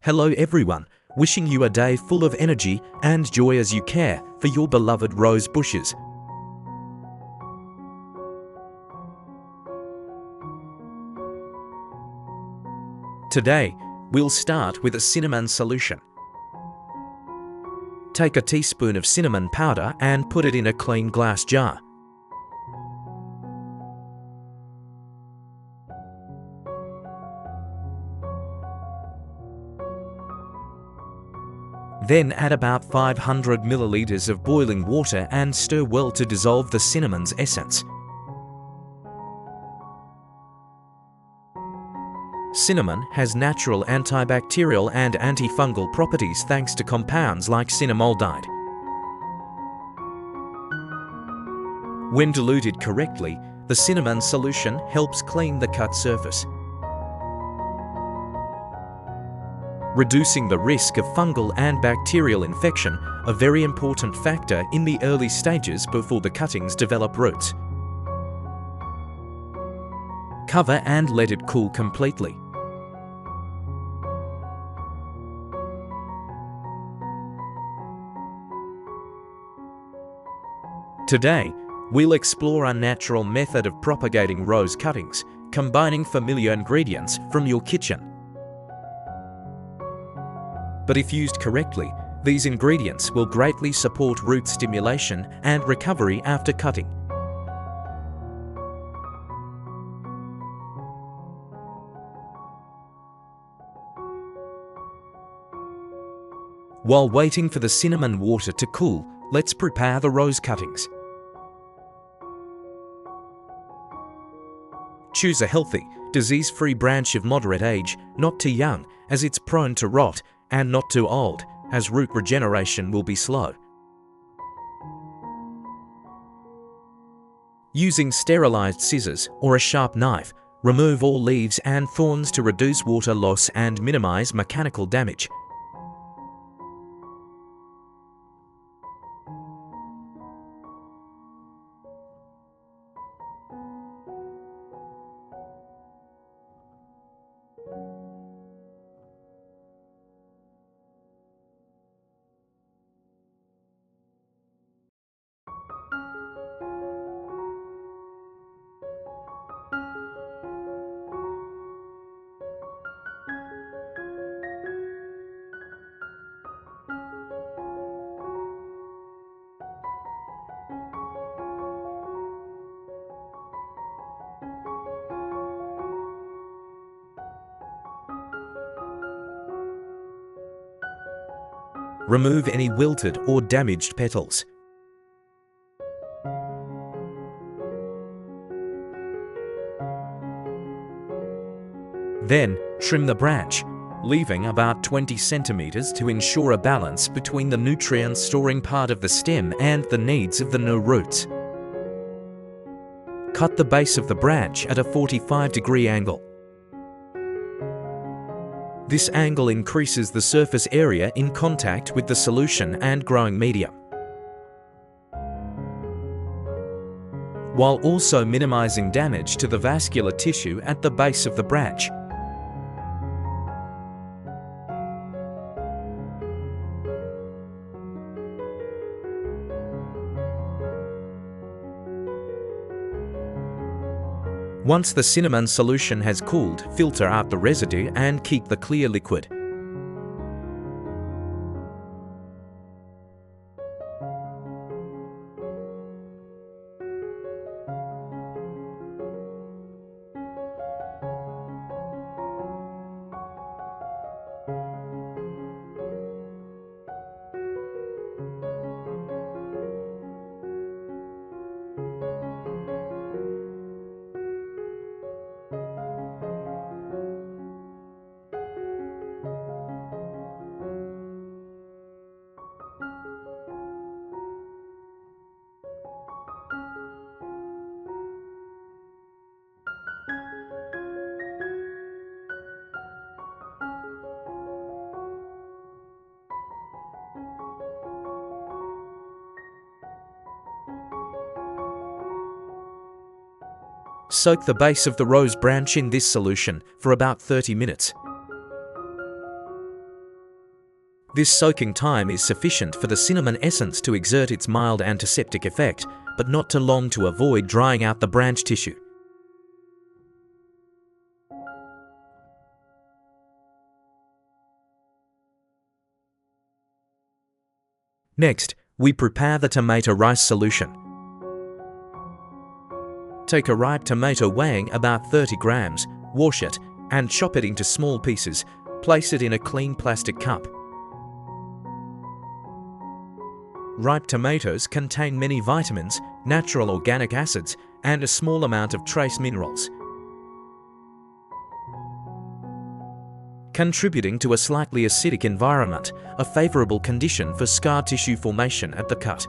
Hello everyone, wishing you a day full of energy and joy as you care for your beloved rose bushes. Today, we'll start with a cinnamon solution. Take a teaspoon of cinnamon powder and put it in a clean glass jar. Then add about 500 milliliters of boiling water and stir well to dissolve the cinnamon's essence. Cinnamon has natural antibacterial and antifungal properties thanks to compounds like cinnamaldehyd. When diluted correctly, the cinnamon solution helps clean the cut surface, reducing the risk of fungal and bacterial infection, a very important factor in the early stages before the cuttings develop roots. Cover and let it cool completely. Today, we'll explore a natural method of propagating rose cuttings, combining familiar ingredients from your kitchen. But if used correctly, these ingredients will greatly support root stimulation and recovery after cutting. While waiting for the cinnamon water to cool, let's prepare the rose cuttings. Choose a healthy, disease-free branch of moderate age, not too young, as it's prone to rot, and not too old, as root regeneration will be slow. Using sterilized scissors or a sharp knife, remove all leaves and thorns to reduce water loss and minimize mechanical damage. Remove any wilted or damaged petals. Then, trim the branch, leaving about 20 centimeters to ensure a balance between the nutrient-storing part of the stem and the needs of the new roots. Cut the base of the branch at a 45-degree angle. This angle increases the surface area in contact with the solution and growing medium, while also minimizing damage to the vascular tissue at the base of the branch. Once the cinnamon solution has cooled, filter out the residue and keep the clear liquid. Soak the base of the rose branch in this solution for about 30 minutes. This soaking time is sufficient for the cinnamon essence to exert its mild antiseptic effect, but not too long to avoid drying out the branch tissue. Next, we prepare the tomato rice solution. Take a ripe tomato weighing about 30 grams, wash it, and chop it into small pieces. Place it in a clean plastic cup. Ripe tomatoes contain many vitamins, natural organic acids, and a small amount of trace minerals, contributing to a slightly acidic environment, a favorable condition for scar tissue formation at the cut.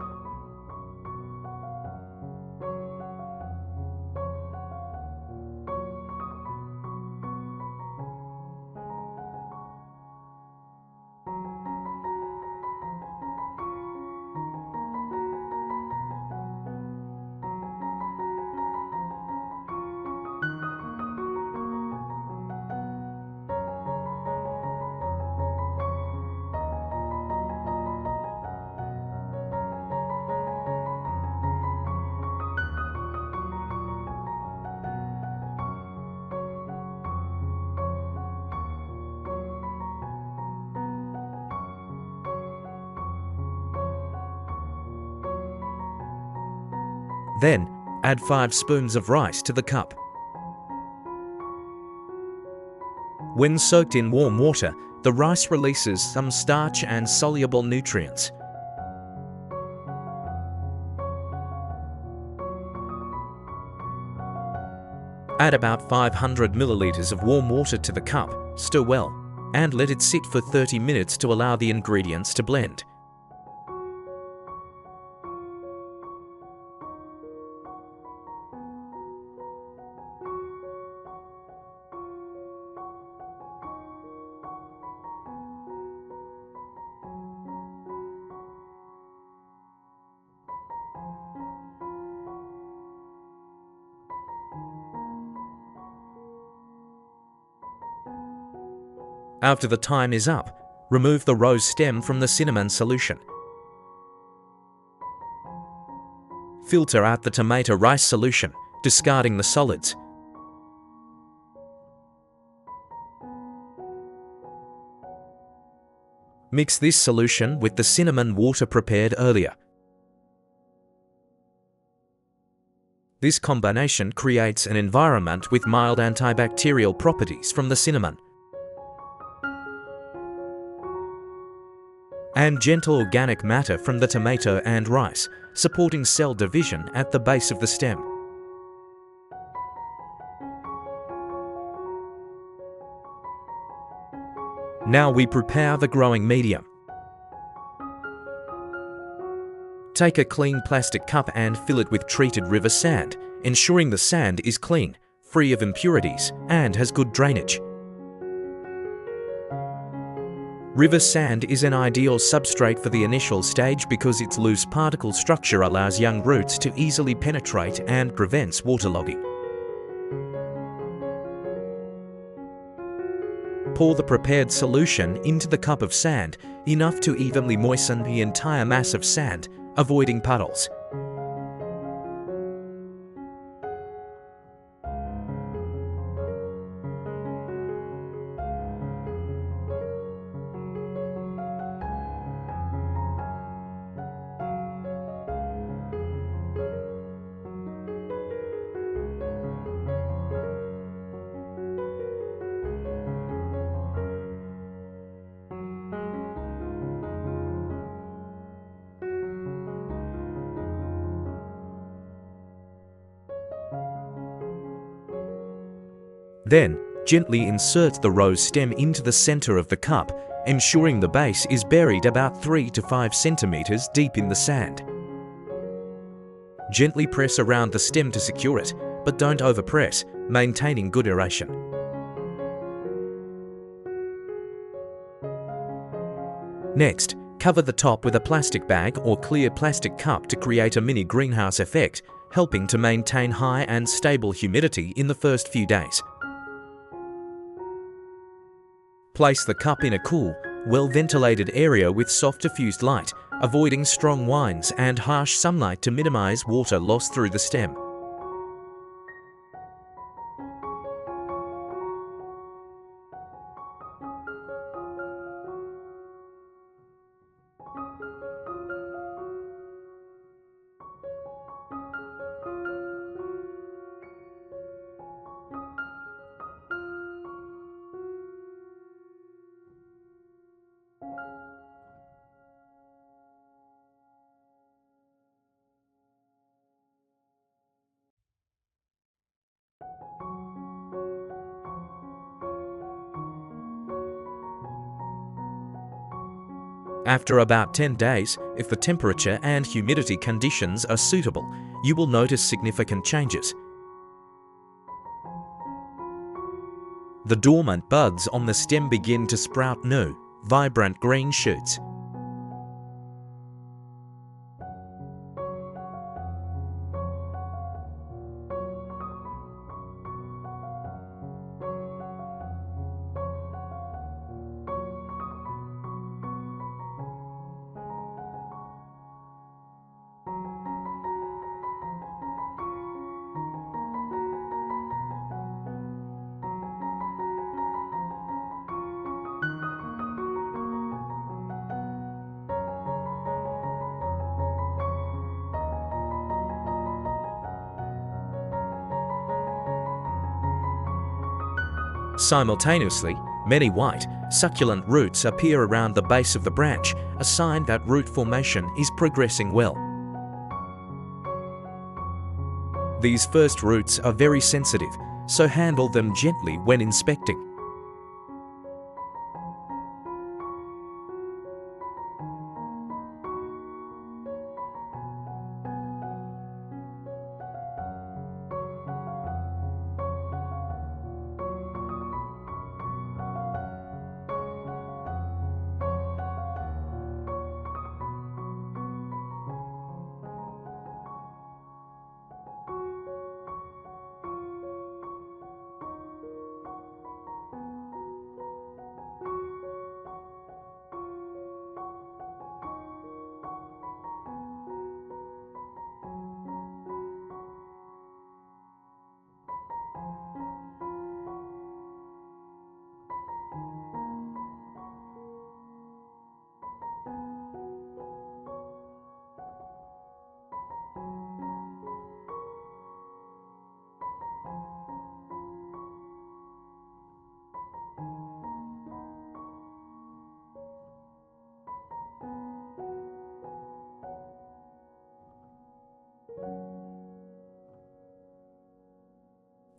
Then, add 5 spoons of rice to the cup. When soaked in warm water, the rice releases some starch and soluble nutrients. Add about 500 milliliters of warm water to the cup, stir well, and let it sit for 30 minutes to allow the ingredients to blend. After the time is up, remove the rose stem from the cinnamon solution. Filter out the tomato rice solution, discarding the solids. Mix this solution with the cinnamon water prepared earlier. This combination creates an environment with mild antibacterial properties from the cinnamon and gentle organic matter from the tomato and rice, supporting cell division at the base of the stem. Now we prepare the growing medium. Take a clean plastic cup and fill it with treated river sand, ensuring the sand is clean, free of impurities, and has good drainage. River sand is an ideal substrate for the initial stage because its loose particle structure allows young roots to easily penetrate and prevents waterlogging. Pour the prepared solution into the cup of sand, enough to evenly moisten the entire mass of sand, avoiding puddles. Then, gently insert the rose stem into the center of the cup, ensuring the base is buried about 3 to 5 centimeters deep in the sand. Gently press around the stem to secure it, but don't overpress, maintaining good aeration. Next, cover the top with a plastic bag or clear plastic cup to create a mini greenhouse effect, helping to maintain high and stable humidity in the first few days. Place the cup in a cool, well-ventilated area with soft diffused light, avoiding strong winds and harsh sunlight to minimize water loss through the stem. After about 10 days, if the temperature and humidity conditions are suitable, you will notice significant changes. The dormant buds on the stem begin to sprout new, vibrant green shoots. Simultaneously, many white, succulent roots appear around the base of the branch, a sign that root formation is progressing well. These first roots are very sensitive, so handle them gently when inspecting.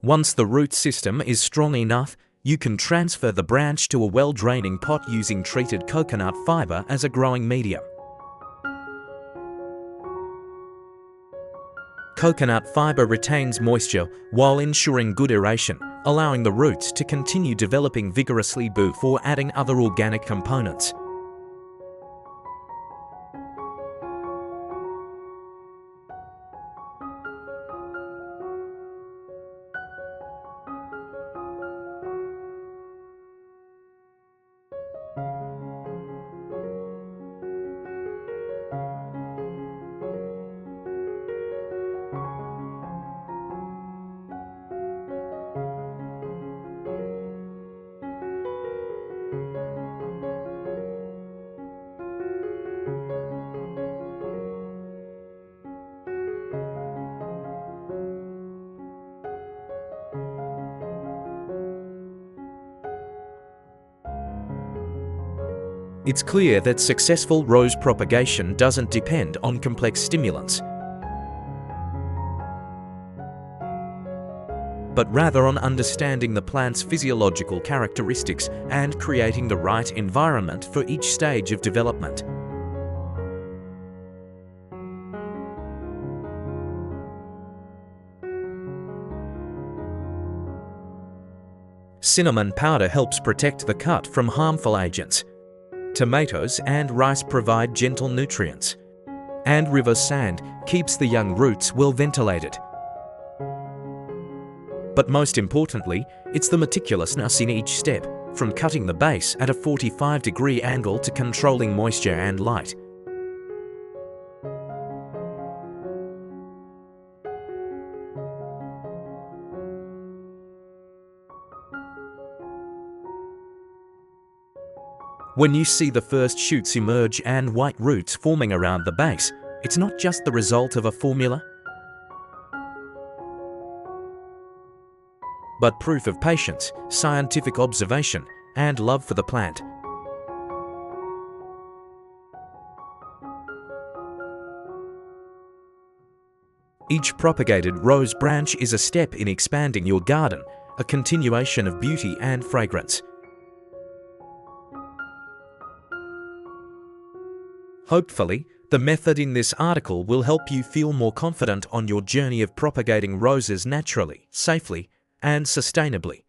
Once the root system is strong enough, you can transfer the branch to a well-draining pot using treated coconut fiber as a growing medium. Coconut fiber retains moisture while ensuring good aeration, allowing the roots to continue developing vigorously before adding other organic components. It's clear that successful rose propagation doesn't depend on complex stimulants, but rather on understanding the plant's physiological characteristics and creating the right environment for each stage of development. Cinnamon powder helps protect the cut from harmful agents. Tomatoes and rice provide gentle nutrients, and river sand keeps the young roots well ventilated. But most importantly, it's the meticulousness in each step, from cutting the base at a 45-degree angle to controlling moisture and light. When you see the first shoots emerge and white roots forming around the base, it's not just the result of a formula, but proof of patience, scientific observation, and love for the plant. Each propagated rose branch is a step in expanding your garden, a continuation of beauty and fragrance. Hopefully, the method in this article will help you feel more confident on your journey of propagating roses naturally, safely, and sustainably.